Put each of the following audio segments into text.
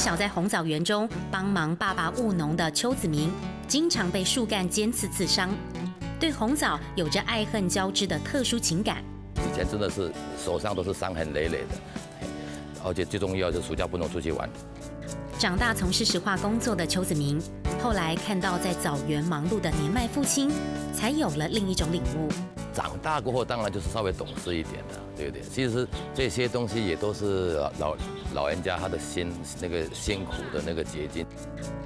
小在红枣园中帮忙爸爸务农的邱子明，经常被树干尖刺刺伤，对红枣有着爱恨交织的特殊情感。以前真的是手上都是伤痕累累的，而且最重要就是暑假不能出去玩。长大从事石化工作的邱子明，后来看到在枣园忙碌的年迈父亲，才有了另一种领悟。长大过后，当然就是稍微懂事一点的，对不对？其实这些东西也都是老人家他的那个辛苦的那个结晶。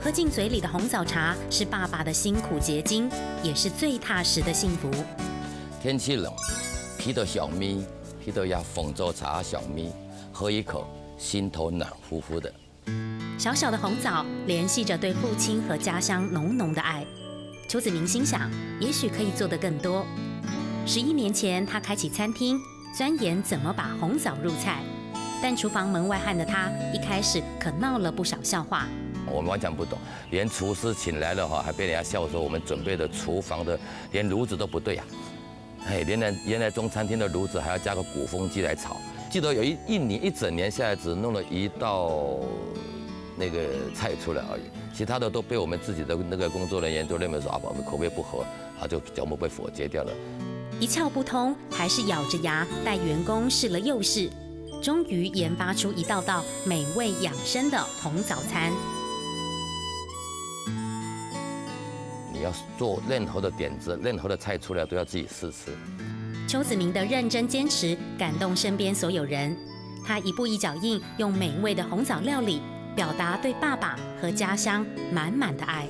喝进嘴里的红枣茶是爸爸的辛苦结晶，也是最踏实的幸福。天气冷，提着小米，提着呀凤州茶小米，喝一口，心头暖乎乎的。小小的红枣联系着对父亲和家乡浓浓的爱。邱子明心想，也许可以做得更多。11年前，他开启餐厅，钻研怎么把红枣入菜。但厨房门外汉的他，一开始可闹了不少笑话。我们完全不懂，连厨师请来了哈，还被人家笑说我们准备的厨房的连炉子都不对呀。哎，原来中餐厅的炉子还要加个鼓风机来炒。记得有一整年下来，只弄了1道那个菜出来而已，其他的都被我们自己的那个工作人员就认为说我们口味不合，就角膜被否决掉了。一窍不通，还是咬着牙带员工试了又试，终于研发出一道道美味养生的红枣餐。你要做任何的点子、任何的菜出来，都要自己试吃。邱子明的认真坚持感动身边所有人，他一步一脚印，用美味的红枣料理表达对爸爸和家乡满满的爱。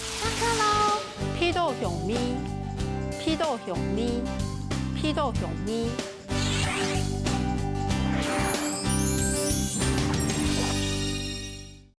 上课喽！批斗熊咪，批斗熊咪，批斗熊咪。